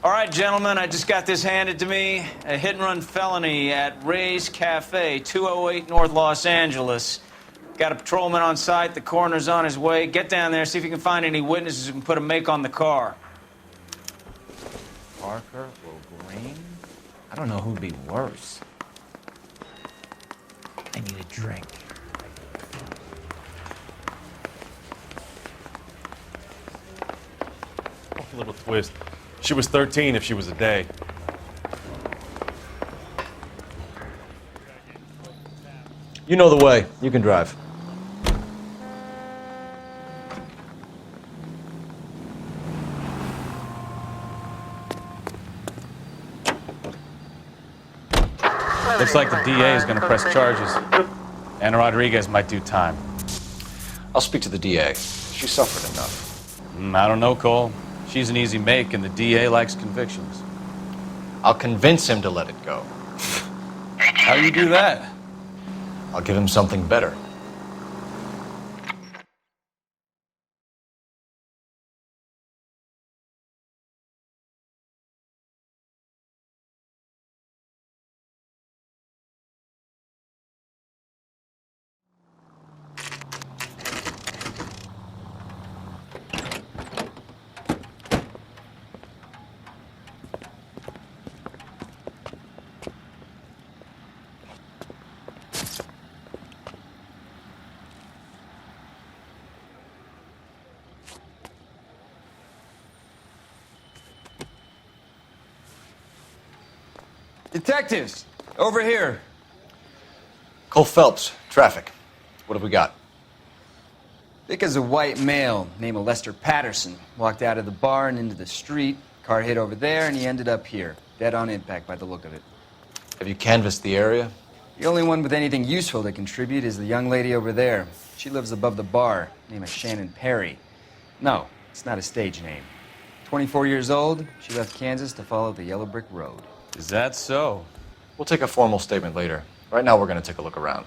All right, gentlemen, I just got this handed to me. A hit-and-run felony at Ray's Cafe, 208 North Los Angeles. Got a patrolman on site. The coroner's on his way. Get down there, see if you can find any witnesses who can put a make on the car. Parker or Green? I don't know who'd be worse. I need a drink. A little twist. She was 13 if she was a day. You know the way. You can drive. Looks like the DA is going to press charges. And Rodriguez might do time. I'll speak to the DA. She suffered enough. I don't know, Cole. She's an easy make, and the DA likes convictions. I'll convince him to let it go. How do you do that? I'll give him something better. Detectives, over here. Cole Phelps, traffic. What have we got? Thick as a white male, name of Lester Patterson. Walked out of the bar and into the street. Car hit over there, and he ended up here. Dead on impact by the look of it. Have you canvassed the area? The only one with anything useful to contribute is the young lady over there. She lives above the bar. Name is Shannon Perry. No, it's not a stage name. 24 years old, she left Kansas to follow the yellow brick road. Is that so? We'll take a formal statement later. Right now, we're going to take a look around.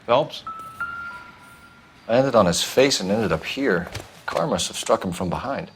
Phelps? I landed on his face and ended up here. The car must have struck him from behind.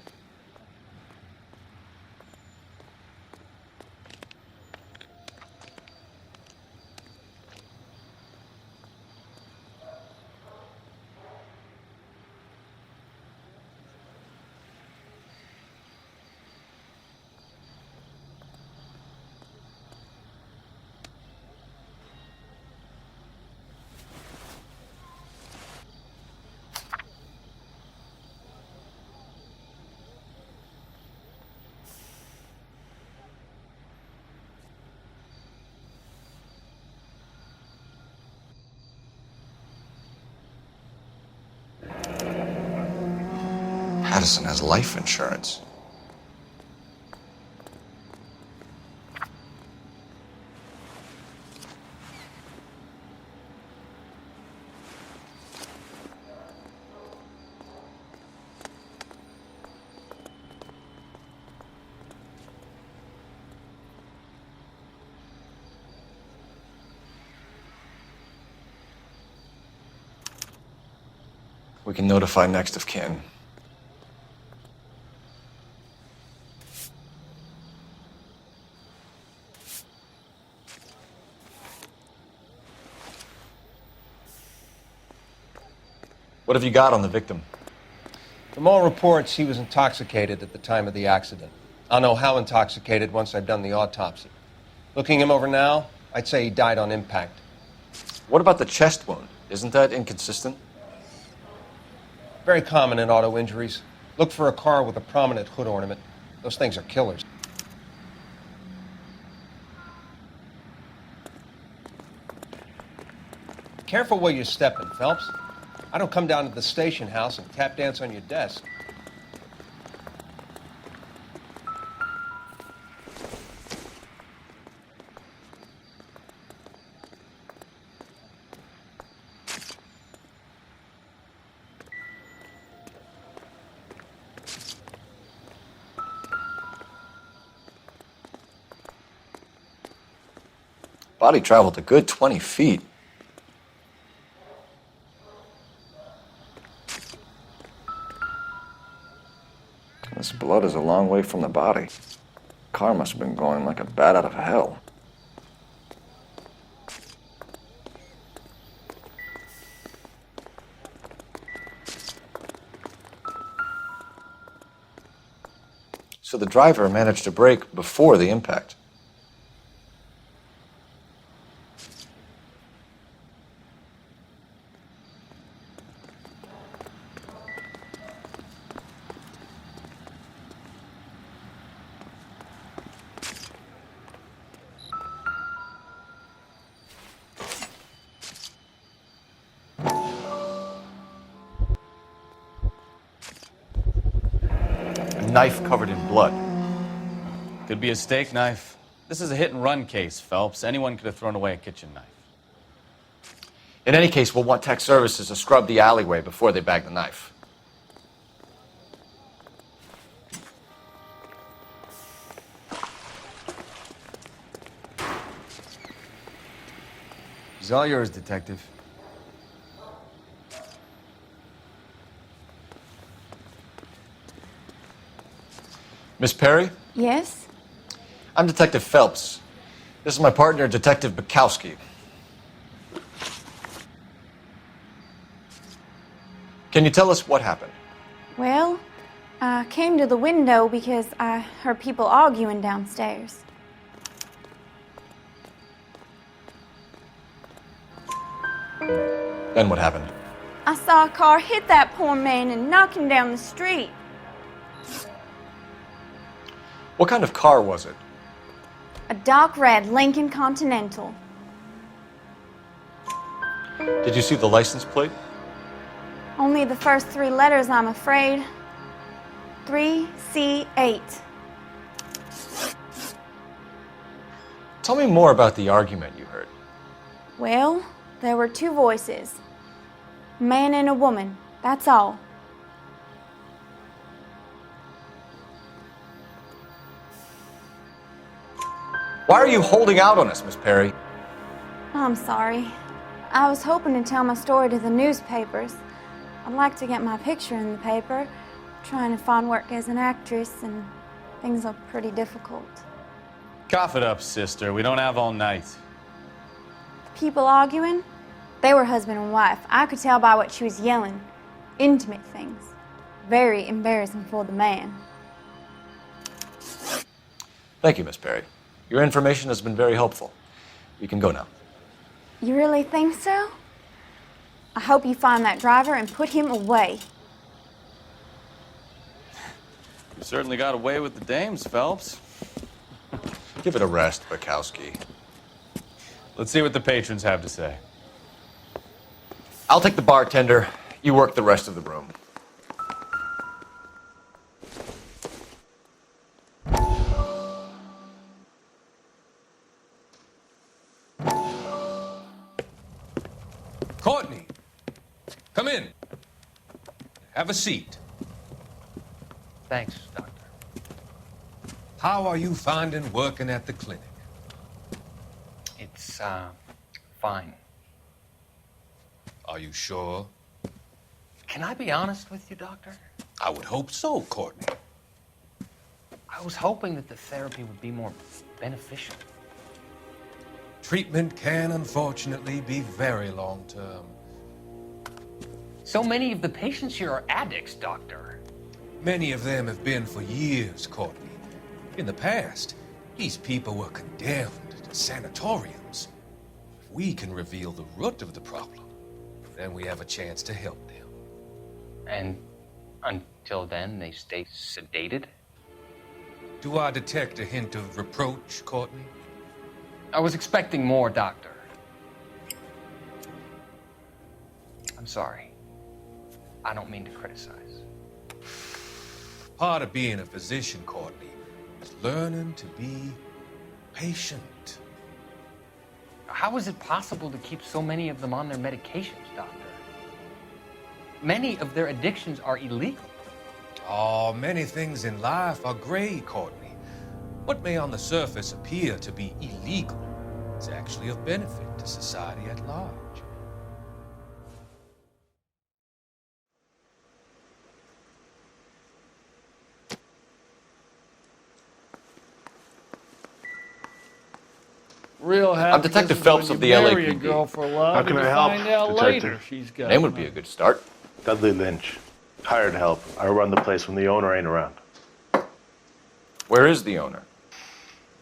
Patterson has life insurance. We can notify next of kin. What have you got on the victim? From all reports, he was intoxicated at the time of the accident. I'll know how intoxicated once I've done the autopsy. Looking him over now, I'd say he died on impact. What about the chest wound? Isn't that inconsistent? Very common in auto injuries. Look for a car with a prominent hood ornament. Those things are killers. Careful where you're stepping, Phelps. I don't come down to the station house and tap dance on your desk. Body traveled a good 20 feet. This blood is a long way from the body. Car must have been going like a bat out of hell. So the driver managed to brake before the impact. Knife covered in blood. Could be a steak knife. This is a hit-and-run case, Phelps. Anyone could have thrown away a kitchen knife. In any case, we'll want tech services to scrub the alleyway before they bag the knife. It's all yours, Detective. Miss Perry? Yes? I'm Detective Phelps. This is my partner, Detective Bukowski. Can you tell us what happened? Well, I came to the window because I heard people arguing downstairs. Then what happened? I saw a car hit that poor man and knock him down the street. What kind of car was it? A dark red Lincoln Continental. Did you see the license plate? Only the first 3 letters, I'm afraid. 3C8. Tell me more about the argument you heard. Well, there were 2 voices. A man and a woman, that's all. Why are you holding out on us, Miss Perry? I'm sorry. I was hoping to tell my story to the newspapers. I'd like to get my picture in the paper. Trying to find work as an actress, and things are pretty difficult. Cough it up, sister. We don't have all night. People arguing? They were husband and wife. I could tell by what she was yelling. Intimate things. Very embarrassing for the man. Thank you, Miss Perry. Your information has been very helpful. You can go now. You really think so? I hope you find that driver and put him away. You certainly got away with the dames, Phelps. Give it a rest, Bukowski. Let's see what the patrons have to say. I'll take the bartender. You work the rest of the room. Courtney, come in. Have a seat. Thanks, Doctor. How are you finding working at the clinic? It's, fine. Are you sure? Can I be honest with you, Doctor? I would hope so, Courtney. I was hoping that the therapy would be more beneficial. Treatment can, unfortunately, be very long-term. So many of the patients here are addicts, Doctor. Many of them have been for years, Courtney. In the past, these people were condemned to sanatoriums. If we can reveal the root of the problem, then we have a chance to help them. And until then, they stay sedated? Do I detect a hint of reproach, Courtney? I was expecting more, Doctor. I'm sorry. I don't mean to criticize. Part of being a physician, Courtney, is learning to be patient. How is it possible to keep so many of them on their medications, Doctor? Many of their addictions are illegal. Oh, many things in life are gray, Courtney. What may on the surface appear to be illegal is actually of benefit to society at large. Real happy. I'm Detective Phelps of the Marry a LAPD. girl for love. How can and I you help, Find out Detective? later she's got Name would be a good start. Dudley Lynch. Hired help. I run the place when the owner ain't around. Where is the owner?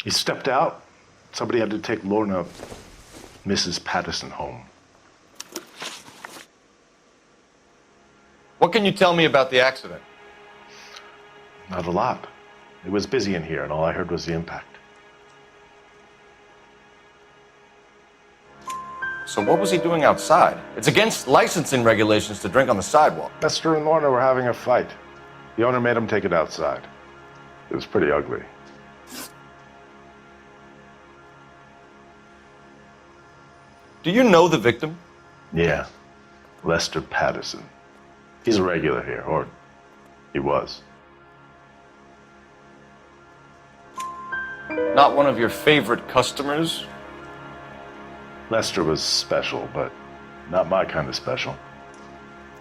He stepped out. Somebody had to take Lorna, Mrs. Patterson, home. What can you tell me about the accident? Not a lot. It was busy in here, and all I heard was the impact. So what was he doing outside? It's against licensing regulations to drink on the sidewalk. Lester and Lorna were having a fight. The owner made him take it outside. It was pretty ugly. Do you know the victim? Yeah. Lester Patterson. He's a regular here, or he was. Not one of your favorite customers? Lester was special, but not my kind of special.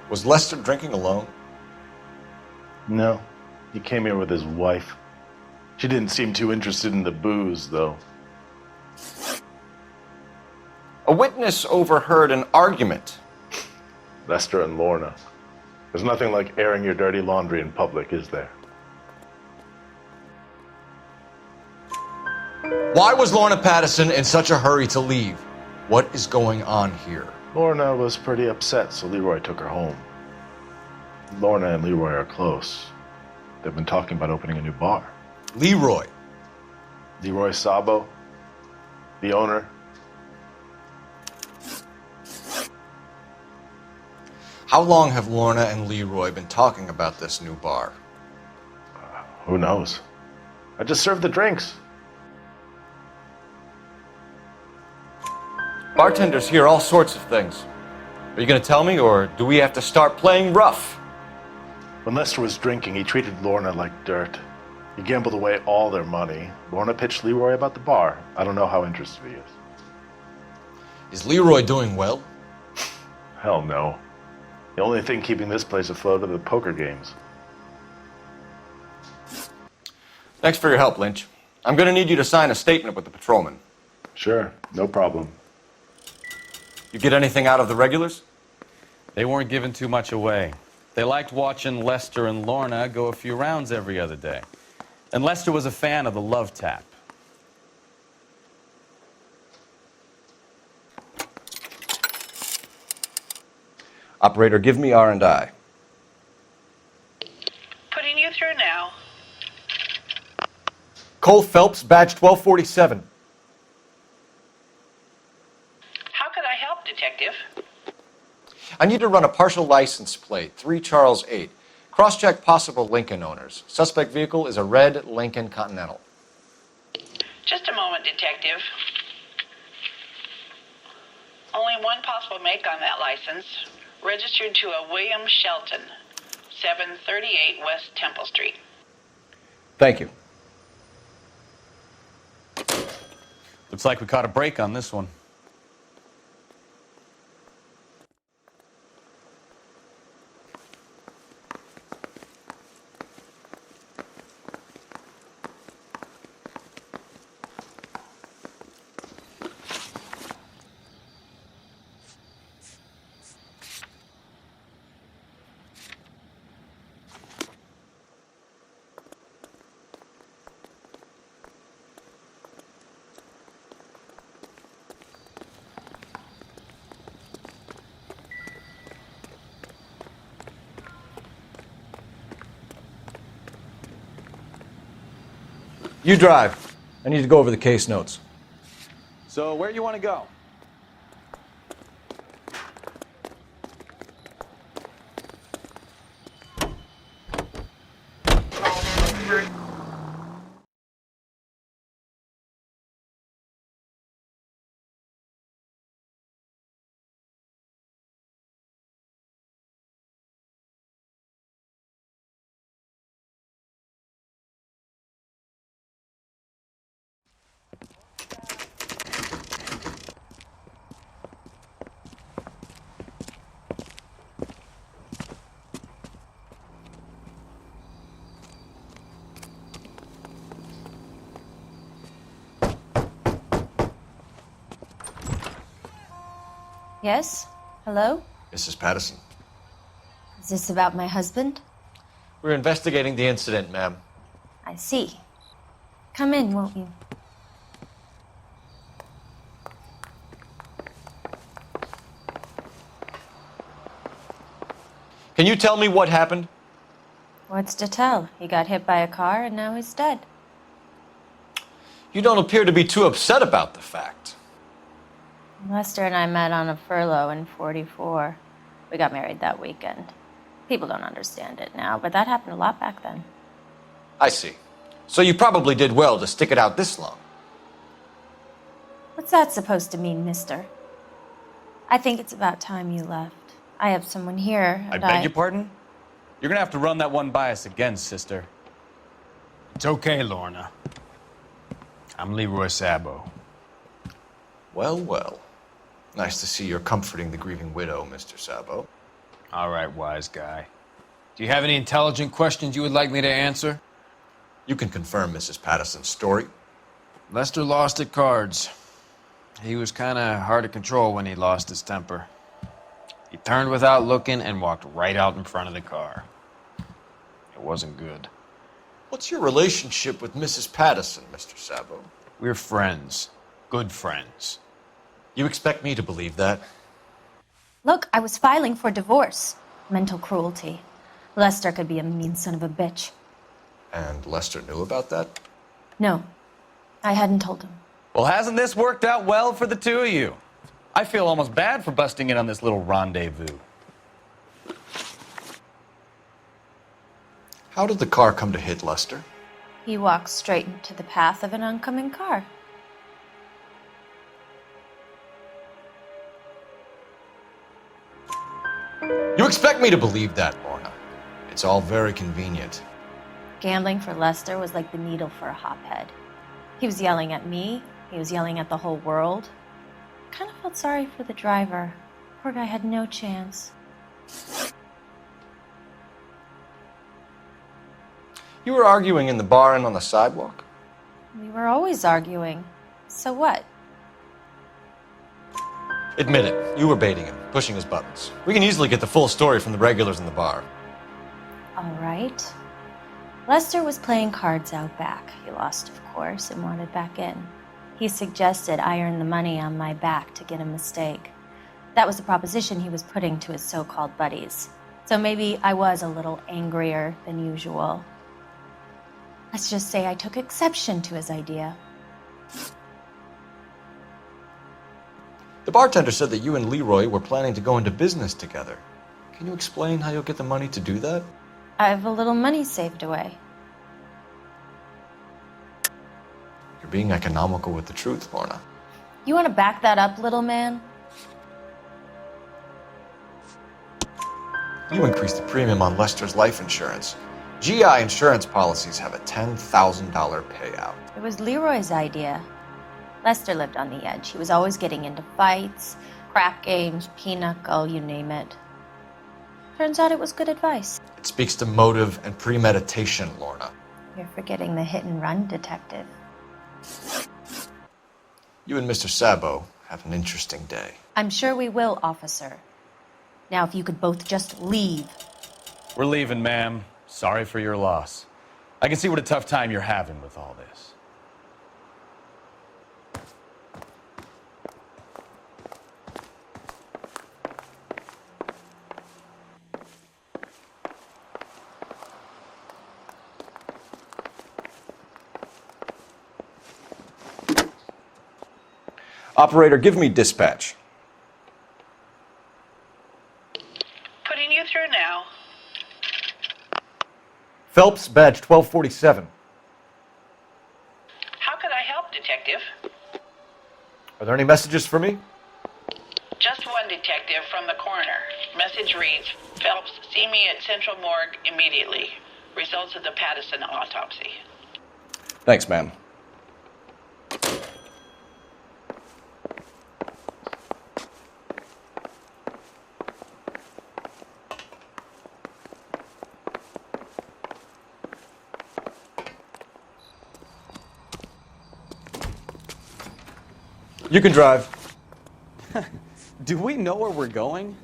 Was Lester drinking alone? No. He came here with his wife. She didn't seem too interested in the booze, though. A witness overheard an argument. Lester and Lorna. There's nothing like airing your dirty laundry in public, is there? Why was Lorna Patterson in such a hurry to leave? What is going on here? Lorna was pretty upset, so Leroy took her home. Lorna and Leroy are close. They've been talking about opening a new bar. Leroy. Leroy Sabo, the owner. How long have Lorna and Leroy been talking about this new bar? Who knows? I just served the drinks. Bartenders hear all sorts of things. Are you going to tell me, or do we have to start playing rough? When Lester was drinking, he treated Lorna like dirt. He gambled away all their money. Lorna pitched Leroy about the bar. I don't know how interested he is. Is Leroy doing well? Hell no. The only thing keeping this place afloat are the poker games. Thanks for your help, Lynch. I'm going to need you to sign a statement with the patrolman. Sure, no problem. You get anything out of the regulars? They weren't giving too much away. They liked watching Lester and Lorna go a few rounds every other day. And Lester was a fan of the love tap. Operator, give me R&I. Putting you through now. Cole Phelps, badge 1247. How could I help, Detective? I need to run a partial license plate, 3 Charles 8. Cross-check possible Lincoln owners. Suspect vehicle is a red Lincoln Continental. Just a moment, Detective. Only one possible make on that license. Registered to a William Shelton, 738 West Temple Street. Thank you. Looks like we caught a break on this one. You drive. I need to go over the case notes. So where do you want to go? Yes? Hello? Mrs. Patterson. Is this about my husband? We're investigating the incident, ma'am. I see. Come in, won't you? Can you tell me what happened? What's to tell? He got hit by a car and now he's dead. You don't appear to be too upset about the fact. Lester and I met on a furlough in '44. We got married that weekend. People don't understand it now, but that happened a lot back then. I see. So you probably did well to stick it out this long. What's that supposed to mean, mister? I think it's about time you left. I have someone here, I and beg your pardon? You're gonna have to run that one by us again, sister. It's okay, Lorna. I'm Leroy Sabo. Well, well. Nice to see you're comforting the grieving widow, Mr. Sabo. All right, wise guy. Do you have any intelligent questions you would like me to answer? You can confirm Mrs. Patterson's story. Lester lost at cards. He was kind of hard to control when he lost his temper. He turned without looking and walked right out in front of the car. It wasn't good. What's your relationship with Mrs. Patterson, Mr. Sabo? We're friends. Good friends. You expect me to believe that? Look, I was filing for divorce. Mental cruelty. Lester could be a mean son of a bitch. And Lester knew about that? No, I hadn't told him. Well, hasn't this worked out well for the two of you? I feel almost bad for busting in on this little rendezvous. How did the car come to hit Lester? He walked straight into the path of an oncoming car. You expect me to believe that, Lorna? It's all very convenient. Gambling for Lester was like the needle for a hophead. He was yelling at me. He was yelling at the whole world. I kind of felt sorry for the driver. Poor guy had no chance. You were arguing in the bar and on the sidewalk? We were always arguing. So what? Admit it, you were baiting him, pushing his buttons. We can easily get the full story from the regulars in the bar. All right. Lester was playing cards out back. He lost, of course, and wanted back in. He suggested I earn the money on my back to get a mistake. That was the proposition he was putting to his so-called buddies. So maybe I was a little angrier than usual. Let's just say I took exception to his idea. The bartender said that you and Leroy were planning to go into business together. Can you explain how you'll get the money to do that? I have a little money saved away. You're being economical with the truth, Lorna. You want to back that up, little man? You increased the premium on Lester's life insurance. GI insurance policies have a $10,000 payout. It was Leroy's idea. Lester lived on the edge. He was always getting into fights, crap games, pinochle, you name it. Turns out it was good advice. It speaks to motive and premeditation, Lorna. You're forgetting the hit and run detective. You and Mr. Sabo have an interesting day. I'm sure we will, officer. Now, if you could both just leave. We're leaving, ma'am. Sorry for your loss. I can see what a tough time you're having with all this. Operator, give me dispatch. Putting you through now. Phelps, badge 1247. How could I help, Detective? Are there any messages for me? Just one detective from the coroner. Message reads, Phelps, see me at Central Morgue immediately. Results of the Patterson autopsy. Thanks, ma'am. You can drive. Do we know where we're going?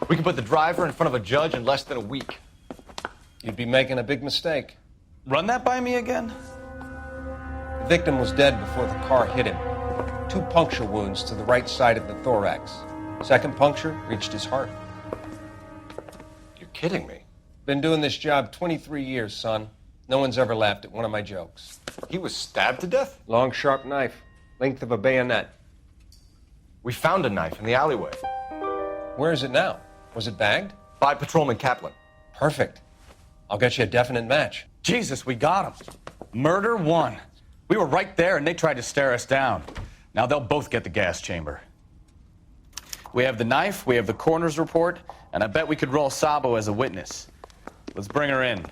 We can put the driver in front of a judge in less than a week. You'd be making a big mistake. Run that by me again? The victim was dead before the car hit him. 2 puncture wounds to the right side of the thorax. Second puncture reached his heart. You're kidding me. Been doing this job 23 years, son. No one's ever laughed at one of my jokes. He was stabbed to death? Long, sharp knife. Length of a bayonet. We found a knife in the alleyway. Where is it now? Was it bagged? By Patrolman Kaplan. Perfect. I'll get you a definite match. Jesus, we got him. Murder 1. We were right there and they tried to stare us down. Now they'll both get the gas chamber. We have the knife, we have the coroner's report, and I bet we could roll Sabo as a witness. Let's bring her in.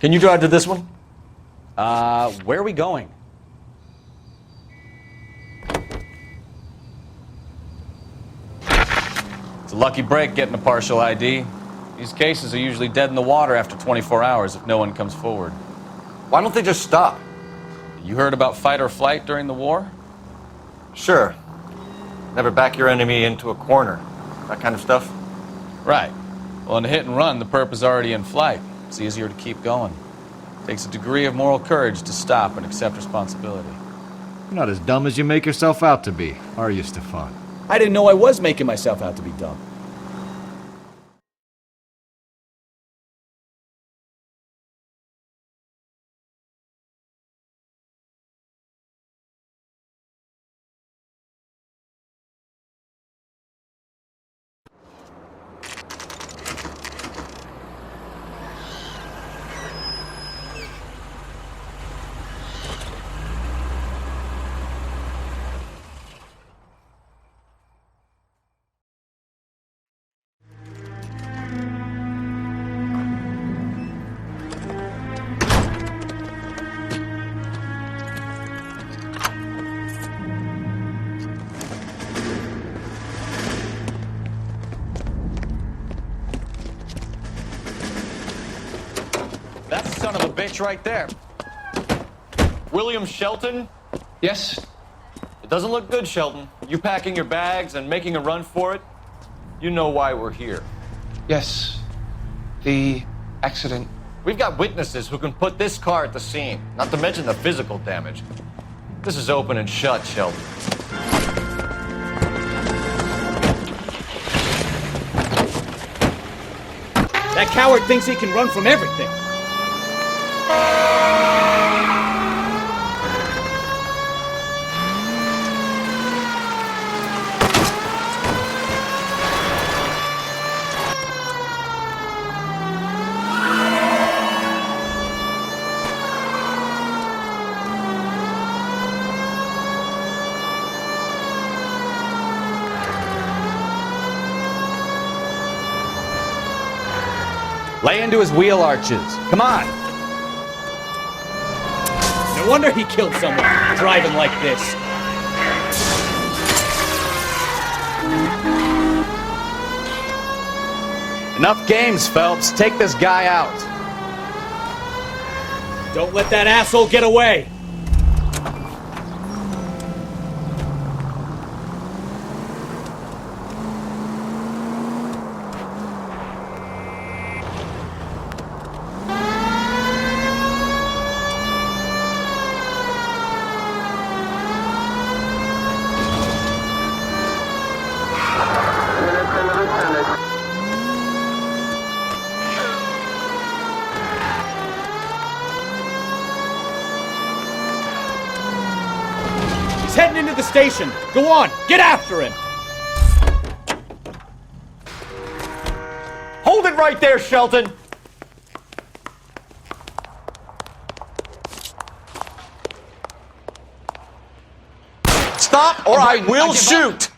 Can you drive to this one? Where are we going? It's a lucky break getting a partial ID. These cases are usually dead in the water after 24 hours if no one comes forward. Why don't they just stop? You heard about fight or flight during the war? Sure. Never back your enemy into a corner. That kind of stuff? Right. Well, in a hit and run, the perp is already in flight. It's easier to keep going. It takes a degree of moral courage to stop and accept responsibility. You're not as dumb as you make yourself out to be, are you, Stefan? I didn't know I was making myself out to be dumb. That son of a bitch right there. William Shelton? Yes? It doesn't look good, Shelton. You packing your bags and making a run for it? You know why we're here. Yes. The accident. We've got witnesses who can put this car at the scene, not to mention the physical damage. This is open and shut, Shelton. That coward thinks he can run from everything. Lay into his wheel arches. Come on. No wonder he killed someone, driving like this. Enough games, Phelps. Take this guy out. Don't let that asshole get away. He's heading into the station. Go on, get after him. Hold it right there, Shelton! Stop, or I will shoot!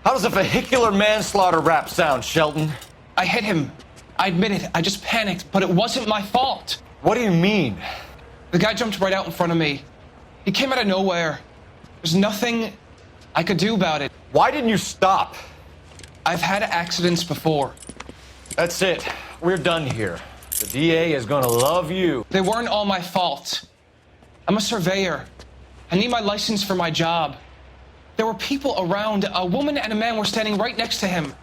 How does a vehicular manslaughter rap sound, Shelton? I hit him. I admit it. I just panicked, but it wasn't my fault. What do you mean? The guy jumped right out in front of me. He came out of nowhere. There's nothing I could do about it. Why didn't you stop? I've had accidents before. That's it. We're done here. The DA is gonna love you. They weren't all my fault. I'm a surveyor. I need my license for my job. There were people around. A woman and a man were standing right next to him.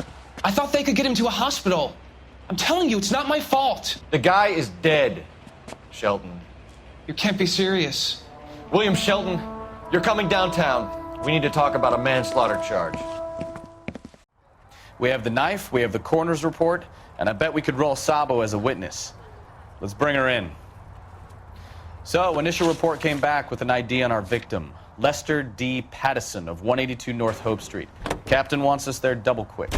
I thought they could get him to a hospital. I'm telling you, it's not my fault. The guy is dead, Shelton. You can't be serious. William Shelton, you're coming downtown. We need to talk about a manslaughter charge. We have the knife, we have the coroner's report, and I bet we could roll Sabo as a witness. Let's bring her in. So, initial report came back with an ID on our victim, Lester D. Pattison of 182 North Hope Street. Captain wants us there double quick.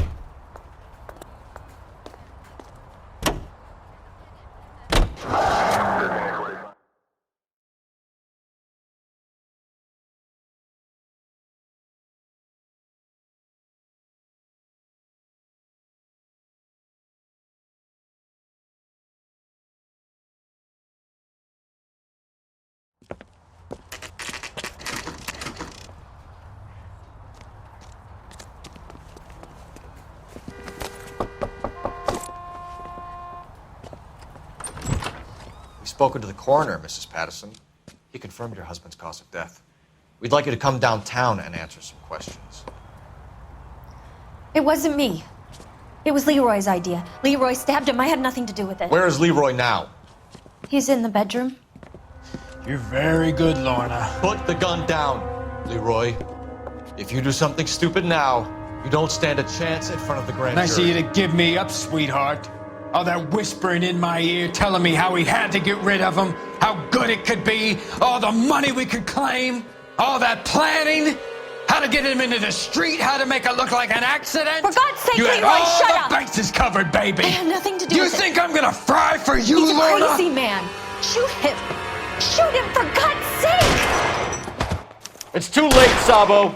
We've spoken to the coroner, Mrs. Pattison. He confirmed your husband's cause of death. We'd like you to come downtown and answer some questions. It wasn't me. It was Leroy's idea. Leroy stabbed him. I had nothing to do with it. Where is Leroy now? He's in the bedroom. You're very good, Lorna. Put the gun down, Leroy. If you do something stupid now, you don't stand a chance in front of the grand jury. Nice of you to give me up, sweetheart. All that whispering in my ear, telling me how we had to get rid of him, how good it could be, all the money we could claim, all that planning, how to get him into the street, how to make it look like an accident. For God's sake, you Leroy, had all shut the up! bases covered, baby. I had nothing to do You with it. think I'm gonna fry for you, He's a Lorna? crazy man. Shoot him. Shoot him, for God's sake! It's too late, Sabo.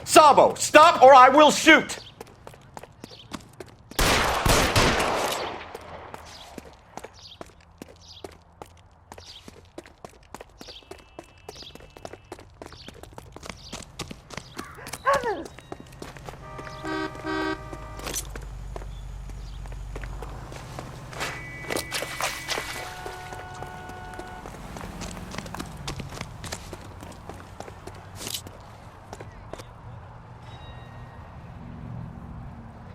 Sabo, stop or I will shoot!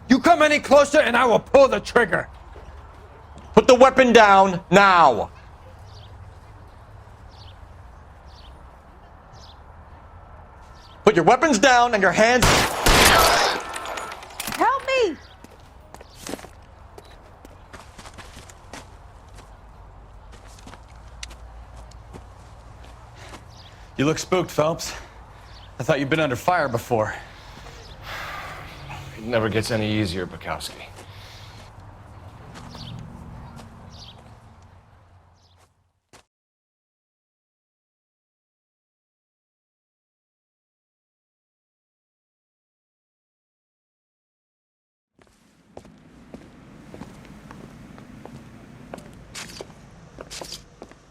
You come any closer and I will pull the trigger. Put the weapon down now. Put your weapons down and your hands... Help me! You look spooked, Phelps. I thought you'd been under fire before. It never gets any easier, Bukowski.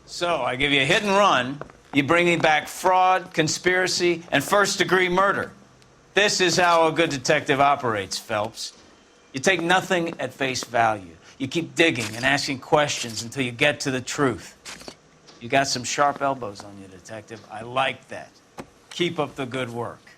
So, I give you a hit and run. You bring me back fraud, conspiracy, and first-degree murder. This is how a good detective operates, Phelps. You take nothing at face value. You keep digging and asking questions until you get to the truth. You got some sharp elbows on you, detective. I like that. Keep up the good work.